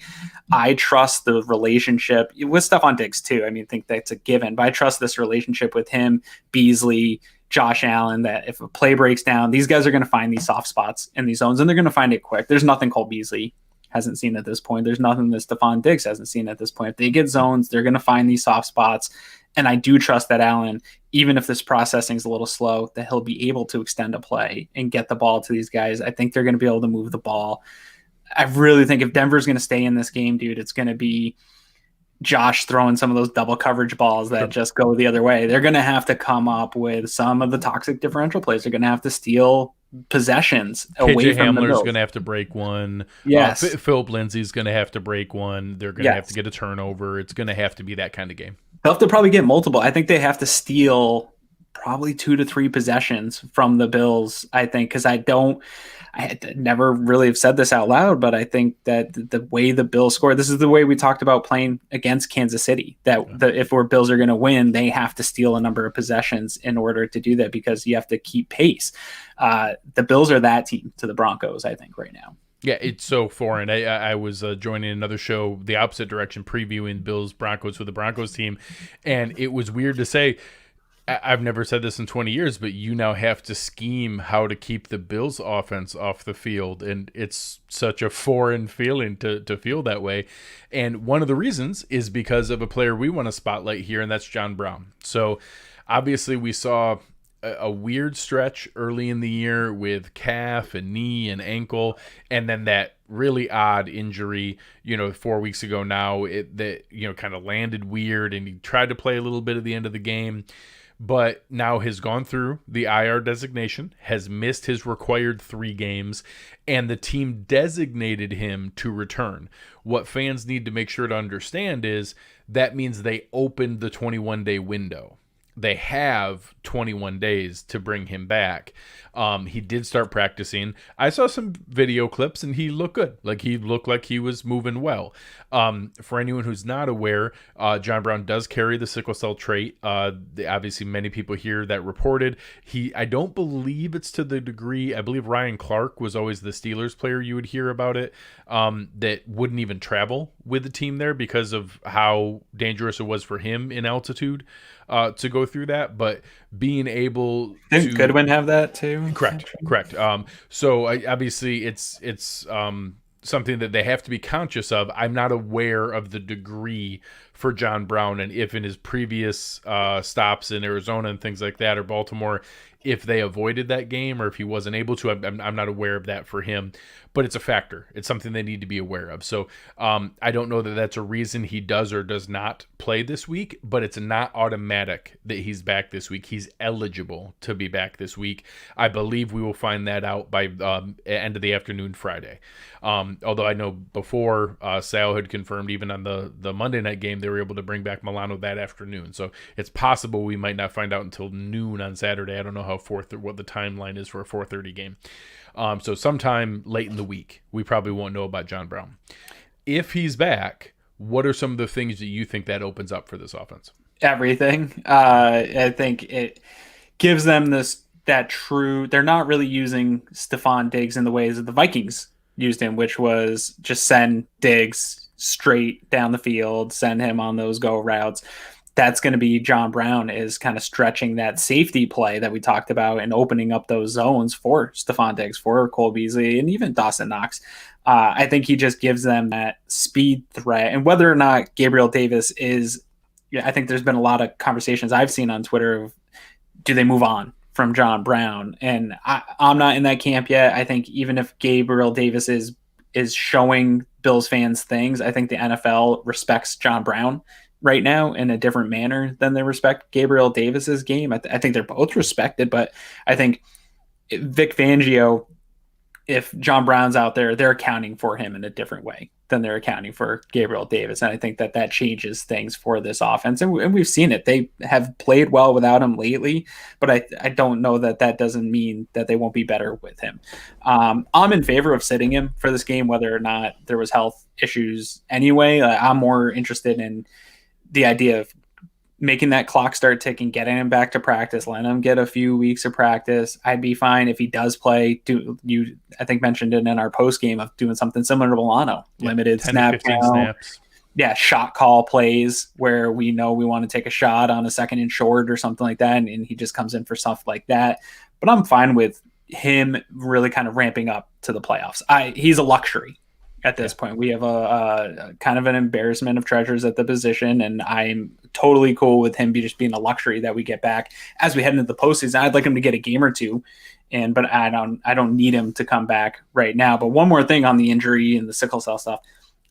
I trust the relationship with Stephon Diggs too. I think that's a given, but I trust this relationship with him, Beasley, Josh Allen, that if a play breaks down, these guys are going to find these soft spots in these zones and they're going to find it quick. There's nothing Cole Beasley hasn't seen at this point. There's nothing that Stephon Diggs hasn't seen at this point. If they get zones, they're going to find these soft spots. And I do trust that Allen, even if this processing is a little slow, that he'll be able to extend a play and get the ball to these guys. I think they're going to be able to move the ball. I really think if Denver's going to stay in this game, dude, it's going to be Josh throwing some of those double coverage balls that just go the other way. They're going to have to come up with some of the toxic differential plays. They're going to have to steal possessions away from the Bills. Hamler's going to have to break one. Yes. Philip Lindsay's going to have to break one. They're going to have to get a turnover. It's going to have to be that kind of game. They'll have to probably get multiple. I think they have to steal probably 2 to 3 possessions from the Bills, I think, because I never really have said this out loud, but I think that the way the Bills score, this is the way we talked about playing against Kansas City, that if our Bills are going to win, they have to steal a number of possessions in order to do that, because you have to keep pace. The Bills are that team to the Broncos, I think, right now. Yeah, it's so foreign. I was joining another show, the opposite direction, previewing Bills Broncos with the Broncos team, and it was weird to say. I've never said this in 20 years, but you now have to scheme how to keep the Bills offense off the field, and it's such a foreign feeling to feel that way. And one of the reasons is because of a player we want to spotlight here, and that's John Brown. So obviously we saw a weird stretch early in the year with calf and knee and ankle, and then that really odd injury, 4 weeks ago now, that kind of landed weird, and he tried to play a little bit at the end of the game, but now has gone through the IR designation, has missed his required 3 games, and the team designated him to return. What fans need to make sure to understand is that means they opened the 21-day window. They have 21 days to bring him back. He did start practicing. I saw some video clips, and he looked good. He looked like he was moving well. For anyone who's not aware, John Brown does carry the sickle cell trait. Obviously, many people here that reported. I don't believe it's to the degree. I believe Ryan Clark was always the Steelers player you would hear about it, that wouldn't even travel with the team there because of how dangerous it was for him in altitude. To go through that, but being able Didn't Goodwin have that too? Correct. So obviously it's something that they have to be conscious of. I'm not aware of the degree for John Brown, and if in his previous stops in Arizona and things like that, or Baltimore, if they avoided that game or if he wasn't able to. I'm not aware of that for him, but it's a factor. It's something they need to be aware of. So I don't know that that's a reason he does or does not play this week, but it's not automatic that he's back this week. He's eligible to be back this week. I believe we will find that out by end of the afternoon Friday. Although I know before Sal had confirmed, even on the Monday night game, they were able to bring back Milano that afternoon. So it's possible we might not find out until noon on Saturday. I don't know how what the timeline is for a 4:30 game. So sometime late in the week, we probably won't know about John Brown. If he's back, what are some of the things that you think that opens up for this offense? Everything. I think it gives them that true. They're not really using Stephon Diggs in the ways that the Vikings used him, which was just send Diggs straight down the field, send him on those go routes. That's going to be John Brown is kind of stretching that safety play that we talked about and opening up those zones for Stephon Diggs, for Cole Beasley, and even Dawson Knox. I think he just gives them that speed threat. And whether or not Gabriel Davis is, I think there's been a lot of conversations I've seen on Twitter of, do they move on from John Brown? And I'm not in that camp yet. I think even if Gabriel Davis is showing Bills fans things, I think the NFL respects John Brown right now in a different manner than they respect Gabriel Davis's game. I think they're both respected, but I think Vic Fangio, if John Brown's out there, they're accounting for him in a different way than they're accounting for Gabriel Davis. And I think that changes things for this offense. And we've seen it. They have played well without him lately, but I don't know that doesn't mean that they won't be better with him. I'm in favor of sitting him for this game, whether or not there was health issues anyway. I'm more interested in the idea of making that clock start ticking, getting him back to practice, letting him get a few weeks of practice. I'd be fine if he does play. You, I think, mentioned it in our post game of doing something similar to Milano, limited snap count. Snaps. Yeah, shot call plays where we know we want to take a shot on a second and short or something like that, and he just comes in for stuff like that. But I'm fine with him really kind of ramping up to the playoffs. He's a luxury. at this point. We have a kind of an embarrassment of treasures at the position, and I'm totally cool with him just being a luxury that we get back as we head into the postseason. I'd like him to get a game or two, but I don't need him to come back right now. But one more thing on the injury and the sickle cell stuff.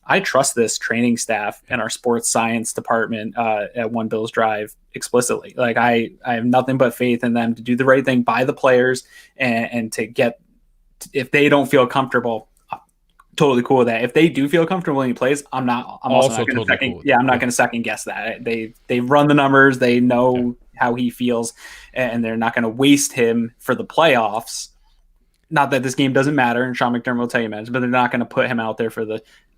I trust this training staff and our sports science department at One Bills Drive explicitly. Like I have nothing but faith in them to do the right thing by the players and to get, if they don't feel comfortable, I'm totally cool with that. If they do feel comfortable when he plays, I'm also not going to second. Yeah, I'm not going to second guess that. They run the numbers. They know how he feels, and they're not going to waste him for the playoffs. Not that this game doesn't matter, and Sean McDermott will tell you, man, but they're not going to put him out there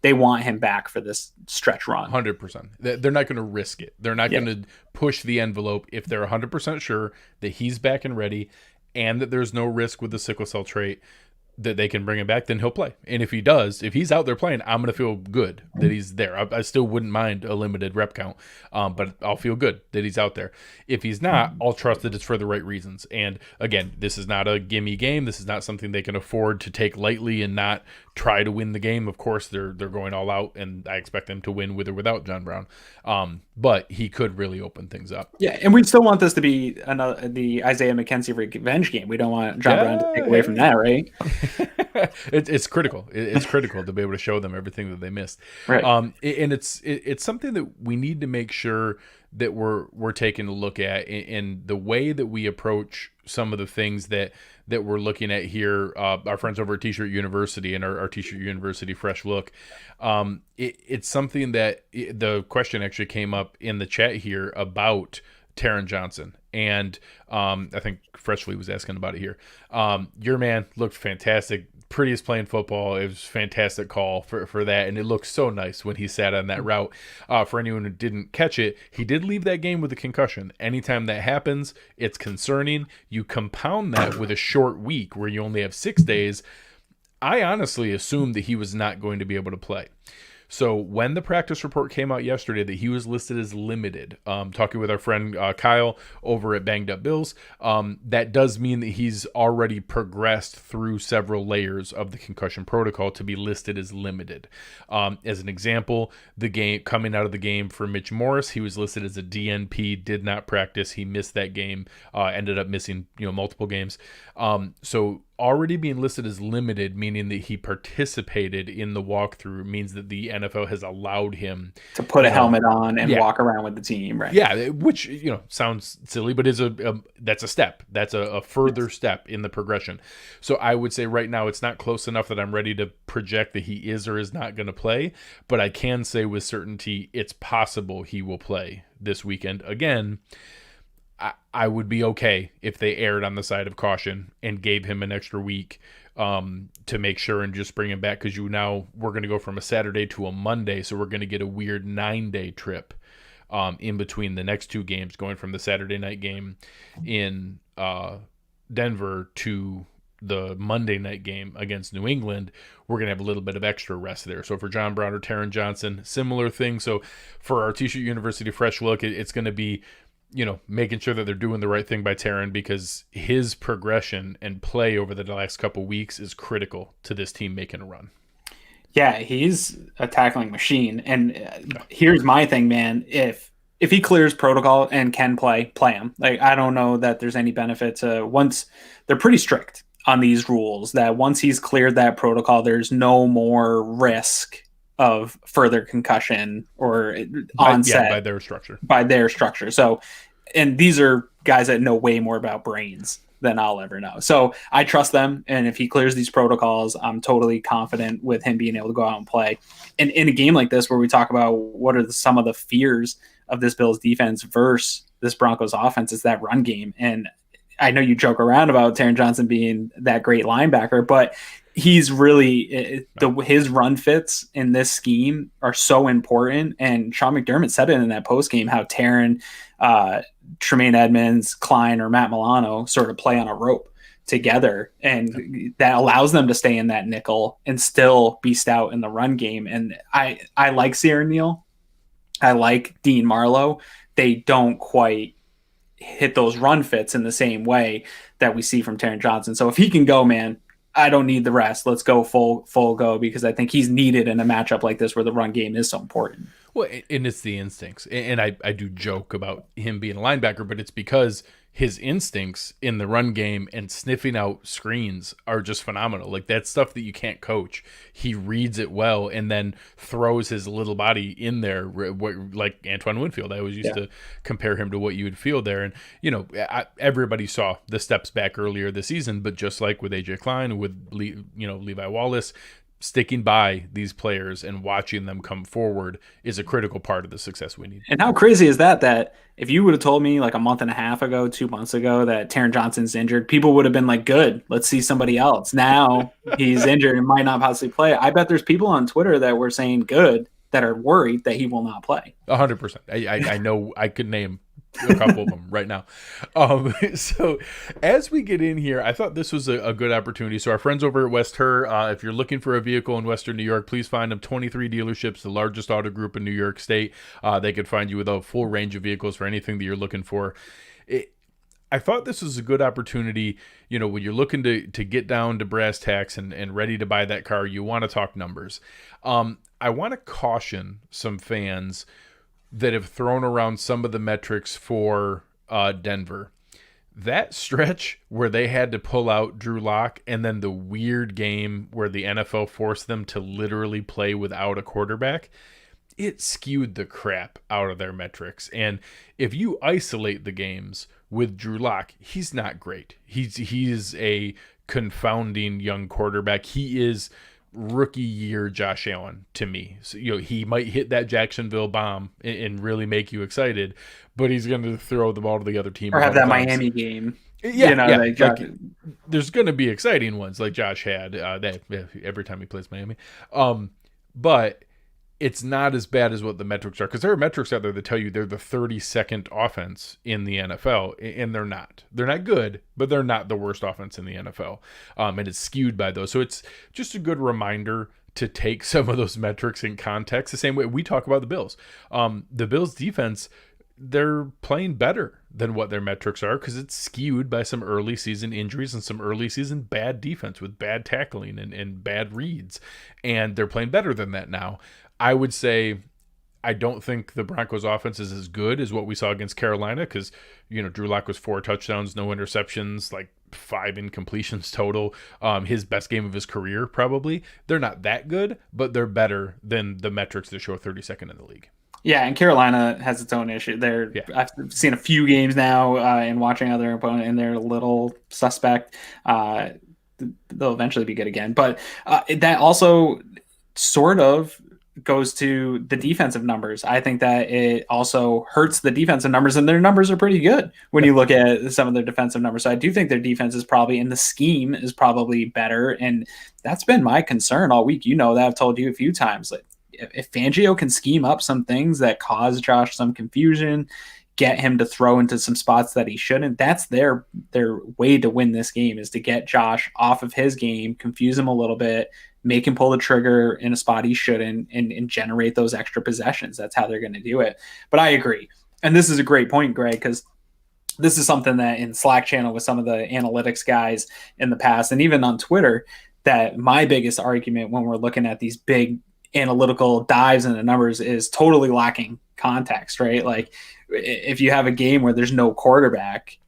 they want him back for this stretch run. 100%. They're not going to risk it. They're not going to push the envelope if they're 100% sure that he's back and ready and that there's no risk with the sickle cell trait that they can bring him back, then he'll play. And if he's out there playing, I'm going to feel good that he's there. I still wouldn't mind a limited rep count, but I'll feel good that he's out there. If he's not, I'll trust that it's for the right reasons. And again, this is not a gimme game. This is not something they can afford to take lightly and not try to win the game. Of course, they're going all out, and I expect them to win with or without John Brown. But he could really open things up. Yeah, and we still want this to be the Isaiah McKenzie revenge game. We don't want John Brown to take away from that, right? It's critical. It's critical to be able to show them everything that they missed. Right. And it's something that we need to make sure that we're taking a look at in the way that we approach some of the things that we're looking at here. Our friends over at T-Shirt University and our T-Shirt University Fresh Look. It's something that the question actually came up in the chat here about Taron Johnson. And I think Freshly was asking about it here. Your man looked fantastic. Prettiest playing football. It was a fantastic call for that, and it looked so nice when he sat on that route. For anyone who didn't catch it, he did leave that game with a concussion. Anytime that happens, it's concerning. You compound that with a short week where you only have 6 days. I honestly assumed that he was not going to be able to play. So when the practice report came out yesterday that he was listed as limited, talking with our friend Kyle over at Banged Up Bills, that does mean that he's already progressed through several layers of the concussion protocol to be listed as limited. As an example, the game coming out of the game for Mitch Morris, he was listed as a DNP, did not practice. He missed that game, ended up missing multiple games. So already being listed as limited, meaning that he participated in the walkthrough, means that the NFL has allowed him to put a helmet on and walk around with the team, right? Yeah, which sounds silly, but is that's a step. That's a further step in the progression. So I would say right now it's not close enough that I'm ready to project that he is or is not going to play, but I can say with certainty it's possible he will play this weekend again. I would be okay if they erred on the side of caution and gave him an extra week to make sure and just bring him back, because we're going to go from a Saturday to a Monday, so we're going to get a weird 9-day trip in between the next two games, going from the Saturday night game in Denver to the Monday night game against New England. We're going to have a little bit of extra rest there. So for John Brown or Taron Johnson, similar thing. So for our T-Shirt University Fresh Look, it's going to be making sure that they're doing the right thing by Taron, because his progression and play over the last couple weeks is critical to this team making a run. Yeah, he's a tackling machine. And here's my thing, man. If he clears protocol and can play him. Like, I don't know that there's any benefit to once they're pretty strict on these rules, that once he's cleared that protocol, there's no more risk of further concussion or onset by their structure. So, and these are guys that know way more about brains than I'll ever know. So I trust them. And if he clears these protocols, I'm totally confident with him being able to go out and play. And in a game like this, where we talk about what are some of the fears of this Bills defense versus this Broncos offense, is that run game. And I know you joke around about Taron Johnson being that great linebacker, but he's really his run fits in this scheme are so important. And Sean McDermott said it in that post game, how Taron, Tremaine Edmonds, Klein, or Matt Milano sort of play on a rope together, and that allows them to stay in that nickel and still be stout in the run game. And I like Sierra Neal. I like Dean Marlowe. They don't quite hit those run fits in the same way that we see from Taron Johnson. So if he can go, man, I don't need the rest. Let's go full go, because I think he's needed in a matchup like this where the run game is so important. Well, and it's the instincts. And I do joke about him being a linebacker, but it's because his instincts in the run game and sniffing out screens are just phenomenal. Like, that's stuff that you can't coach. He reads it well and then throws his little body in there, like Antoine Winfield. I always used to compare him to what you would feel there. And, you know, everybody saw the steps back earlier this season, but just like with AJ Klein, with Levi Wallace, sticking by these players and watching them come forward is a critical part of the success we need. And how crazy is that if you would have told me like a month and a half ago, 2 months ago, that Taron Johnson's injured, people would have been like, good, let's see somebody else. Now he's injured and might not possibly play. I bet there's people on Twitter that were saying good that are worried that he will not play. 100%. I know I could name a couple of them right now. So as we get in here, I thought this was a good opportunity. So our friends over at West Her, if you're looking for a vehicle in Western New York, please find them 23 dealerships, the largest auto group in New York State. They could find you with a full range of vehicles for anything that you're looking for. I thought this was a good opportunity. You know, when you're looking to get down to brass tacks and ready to buy that car, you want to talk numbers. I want to caution some fans that have thrown around some of the metrics for Denver. That stretch where they had to pull out Drew Lock, and then the weird game where the NFL forced them to literally play without a quarterback, it skewed the crap out of their metrics. And if you isolate the games with Drew Lock, he's not great. He's a confounding young quarterback. He is rookie year Josh Allen to me. So, you know, he might hit that Jacksonville bomb and really make you excited, but he's going to throw the ball to the other team or have that times. Miami game. There's going to be exciting ones like Josh had every time he plays Miami. But it's not as bad as what the metrics are, because there are metrics out there that tell you they're the 32nd offense in the NFL, and they're not. They're not good, but they're not the worst offense in the NFL, and it's skewed by those. So it's just a good reminder to take some of those metrics in context, the same way we talk about the Bills. The Bills defense, they're playing better than what their metrics are because it's skewed by some early season injuries and some early season bad defense with bad tackling and bad reads, and they're playing better than that now. I would say I don't think the Broncos offense is as good as what we saw against Carolina because, you know, Drew Lock was 4 touchdowns, no interceptions, like 5 incompletions total. His best game of his career, probably. They're not that good, but they're better than the metrics that show 32nd in the league. Yeah, and Carolina has its own issue. I've seen a few games now and watching other opponent, and they're a little suspect. They'll eventually be good again. But that also sort of goes to the defensive numbers. I think that it also hurts the defensive numbers, and their numbers are pretty good when you look at some of their defensive numbers. So I do think their defense is probably, and the scheme is probably better, and that's been my concern all week. You know that I've told you a few times. Like, if Fangio can scheme up some things that cause Josh some confusion, get him to throw into some spots that he shouldn't, that's their way to win this game, is to get Josh off of his game, confuse him a little bit, make him pull the trigger in a spot he shouldn't, and generate those extra possessions. That's how they're going to do it. But I agree. And this is a great point, Greg, because this is something that in Slack channel with some of the analytics guys in the past, and even on Twitter, that my biggest argument when we're looking at these big analytical dives in the numbers is totally lacking context, right? Like, if you have a game where there's no quarterback,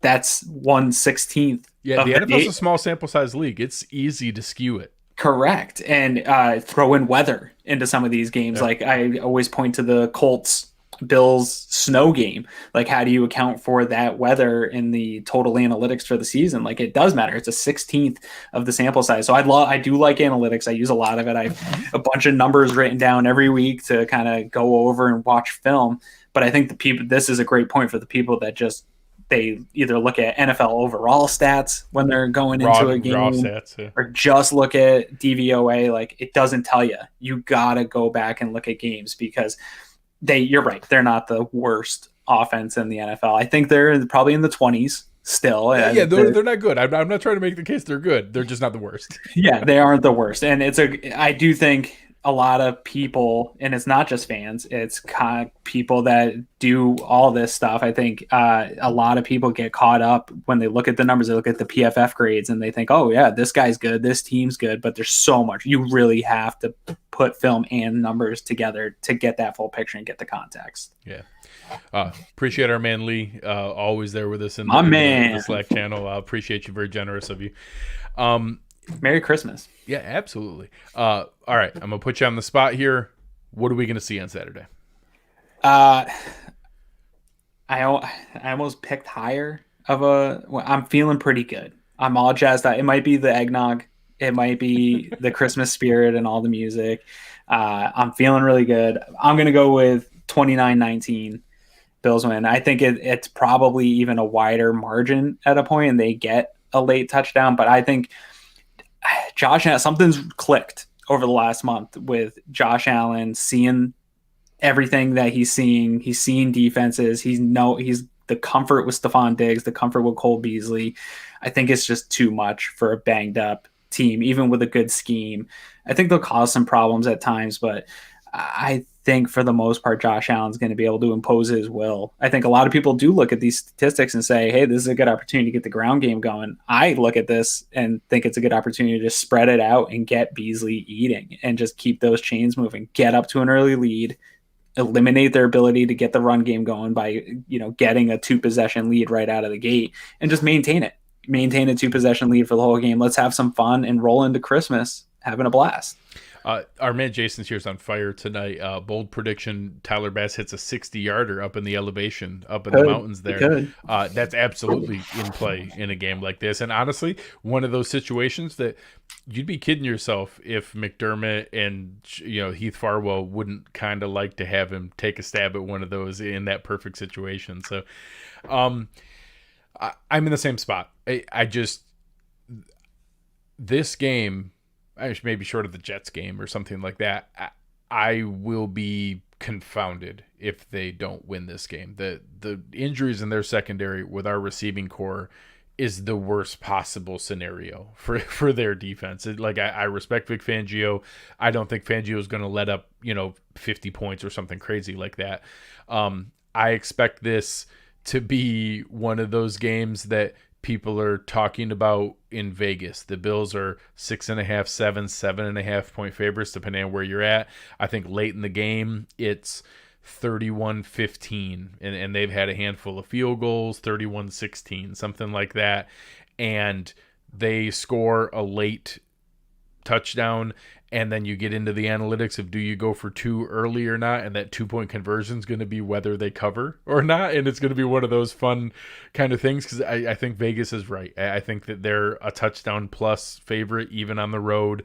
that's 1/16. Yeah, the NFL's a small sample size league. It's easy to skew it. Correct. And throw in weather into some of these games. Yeah. Like, I always point to the Colts Bills snow game. Like, how do you account for that weather in the total analytics for the season? Like, it does matter. It's a 16th of the sample size. So I do like analytics. I use a lot of it. I have a bunch of numbers written down every week to kind of go over and watch film. But I think this is a great point for the people that just, they either look at NFL overall stats when they're going into a game, stats, or just look at DVOA. Like, it doesn't tell you. You got to go back and look at games, because you're right. They're not the worst offense in the NFL. I think they're probably in the 20s still. Yeah, they're not good. I'm not trying to make the case they're good. They're just not the worst. Yeah, they aren't the worst. And I do think a lot of people, and it's not just fans, it's kind of people that do all this stuff. I think a lot of people get caught up when they look at the numbers, they look at the PFF grades and they think, oh yeah, this guy's good, this team's good, but there's so much. You really have to put film and numbers together to get that full picture and get the context. Yeah. Appreciate our man Lee, always there with us in the Slack channel. Appreciate you, very generous of you. Merry Christmas. Yeah, absolutely. All right, I'm gonna put you on the spot here. What are we gonna see on Saturday? I almost picked higher of a. Well, I'm feeling pretty good. I'm all jazzed out. It might be the eggnog. It might be the Christmas spirit and all the music. I'm feeling really good. I'm gonna go with 29-19. Bills win. I think it's probably even a wider margin at a point, and they get a late touchdown. But I think Josh Allen, something's clicked over the last month with Josh Allen, seeing everything that he's seeing. He's seeing defenses. He's the comfort with Stephon Diggs, the comfort with Cole Beasley. I think it's just too much for a banged up team, even with a good scheme. I think they'll cause some problems at times, but I think for the most part, Josh Allen's going to be able to impose his will. I think a lot of people do look at these statistics and say, hey, this is a good opportunity to get the ground game going. I look at this and think it's a good opportunity to spread it out and get Beasley eating and just keep those chains moving, get up to an early lead, eliminate their ability to get the run game going by, getting a 2-possession lead right out of the gate, and just maintain it. Maintain a 2-possession lead for the whole game. Let's have some fun and roll into Christmas having a blast. Our man Jason's here's on fire tonight. Bold prediction: Tyler Bass hits a 60-yarder up in the elevation, up in the mountains there. That's absolutely in play in a game like this. And honestly, one of those situations that you'd be kidding yourself if McDermott and Heath Farwell wouldn't kind of like to have him take a stab at one of those in that perfect situation. So, I'm in the same spot. I just this game. Maybe short of the Jets game or something like that, I will be confounded if they don't win this game. The injuries in their secondary with our receiving core is the worst possible scenario for their defense. I respect Vic Fangio. I don't think Fangio is going to let up 50 points or something crazy like that. I expect this to be one of those games that people are talking about in Vegas. The Bills are 6.5, 7.5 point favorites, depending on where you're at. I think late in the game, it's 31-15, and they've had a handful of field goals, 31-16, something like that. And they score a late touchdown, and then you get into the analytics of do you go for 2 early or not, and that 2-point conversion is going to be whether they cover or not, and it's going to be one of those fun kind of things because I think Vegas is right. I think that they're a touchdown plus favorite even on the road,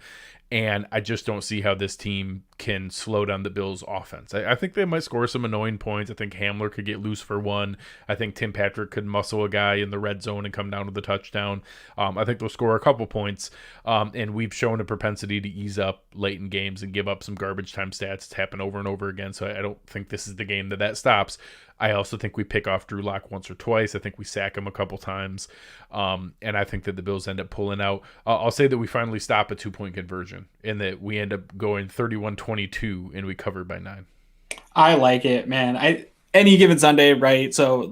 and I just don't see how this team can slow down the Bills' offense. I think they might score some annoying points. I think Hamler could get loose for one. I think Tim Patrick could muscle a guy in the red zone and come down with a touchdown. I think they'll score a couple points, and we've shown a propensity to ease up late in games and give up some garbage time stats. It's happened over and over again, so I don't think this is the game that stops. I also think we pick off Drew Lock once or twice. I think we sack him a couple times, and I think that the Bills end up pulling out. I'll say that we finally stop a 2-point conversion and that we end up going 31-22 and we cover by 9. I like it, man. Any given Sunday, right? So,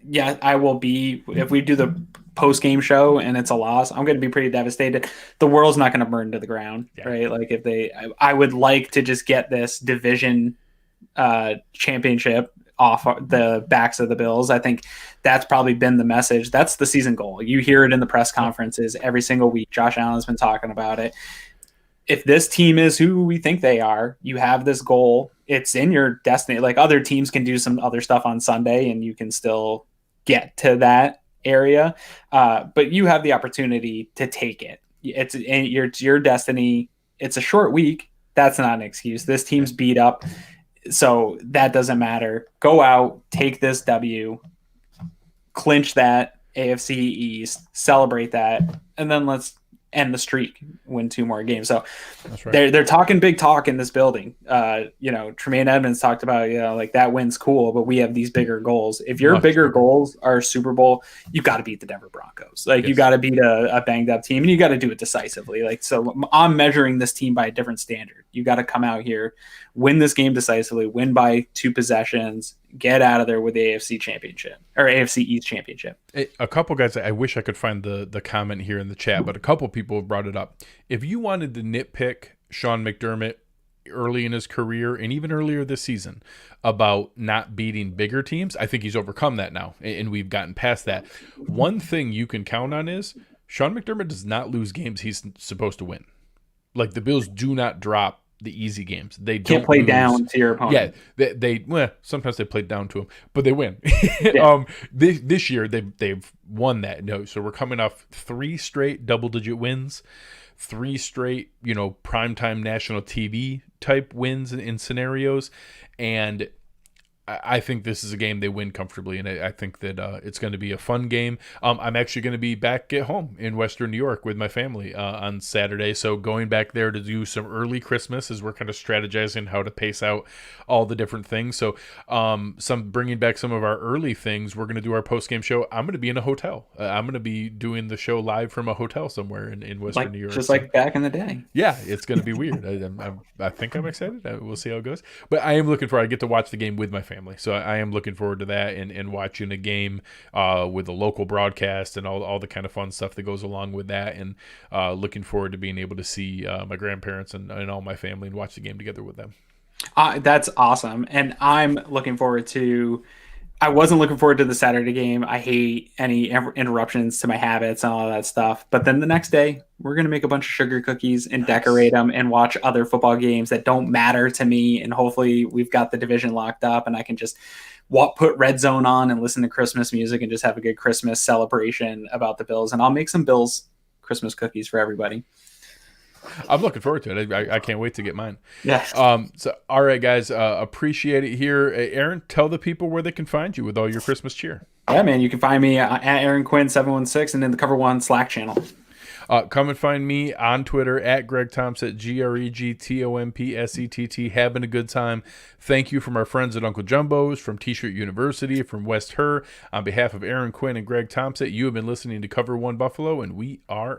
yeah, I will be, if we do the post-game show and it's a loss, I'm going to be pretty devastated. The world's not going to burn to the ground, right? I would like to just get this division championship off the backs of the Bills. I think that's probably been the message. That's the season goal. You hear it in the press conferences every single week. Josh Allen's been talking about it. If this team is who we think they are, you have this goal. It's in your destiny. Other teams can do some other stuff on Sunday and you can still get to that area. But you have the opportunity to take it. It's your destiny. It's a short week. That's not an excuse. This team's beat up. So that doesn't matter. Go out, take this W, clinch that AFC East, celebrate that, and then let's end the streak, win 2 more games. So That's right. they're talking big talk in this building. Tremaine Edmonds talked about, like that win's cool, but we have these bigger goals. If your bigger goals are Super Bowl, you got to beat the Denver Broncos. Like you got to beat a banged up team, and you got to do it decisively. Like, so I'm measuring this team by a different standard. You got to come out here, win this game decisively, win by 2 possessions, get out of there with the AFC championship or AFC East championship. A couple guys, I wish I could find the comment here in the chat, but a couple people have brought it up. If you wanted to nitpick Sean McDermott early in his career and even earlier this season about not beating bigger teams, I think he's overcome that now, and we've gotten past that. One thing you can count on is Sean McDermott does not lose games he's supposed to win. Like, the Bills do not drop the easy games. They can't play down to your opponent. Yeah, they sometimes they play down to them, but they win. This year they've won that. No, so we're coming off 3 straight double-digit wins, 3 straight primetime national TV type wins in scenarios, and I think this is a game they win comfortably, and I think that it's going to be a fun game. I'm actually going to be back at home in Western New York with my family on Saturday, so going back there to do some early Christmas as we're kind of strategizing how to pace out all the different things. So bringing back some of our early things, we're going to do our post-game show. I'm going to be in a hotel. I'm going to be doing the show live from a hotel somewhere in Western New York. Just like back in the day. Yeah, it's going to be weird. I think I'm excited. We'll see how it goes. But I am looking forward. I get to watch the game with my family. So I am looking forward to that and watching a game with a local broadcast and all the kind of fun stuff that goes along with that. And looking forward to being able to see my grandparents and all my family and watch the game together with them. That's awesome. And I'm looking forward to – I wasn't looking forward to the Saturday game. I hate any interruptions to my habits and all that stuff. But then the next day, we're going to make a bunch of sugar cookies and decorate them and watch other football games that don't matter to me. And hopefully we've got the division locked up and I can just put Red Zone on and listen to Christmas music and just have a good Christmas celebration about the Bills. And I'll make some Bills Christmas cookies for everybody. I'm looking forward to it. I can't wait to get mine. Yes. So, all right, guys, appreciate it here. Aaron, tell the people where they can find you with all your Christmas cheer. Yeah, man, you can find me at Aaron Quinn 716 and in the Cover One Slack channel. Come and find me on Twitter at Greg Tompsett, GregTompsett. Having a good time. Thank you from our friends at Uncle Jumbo's, from T-Shirt University, from West Her. On behalf of Aaron Quinn and Greg Tompsett, you have been listening to Cover One Buffalo, and we are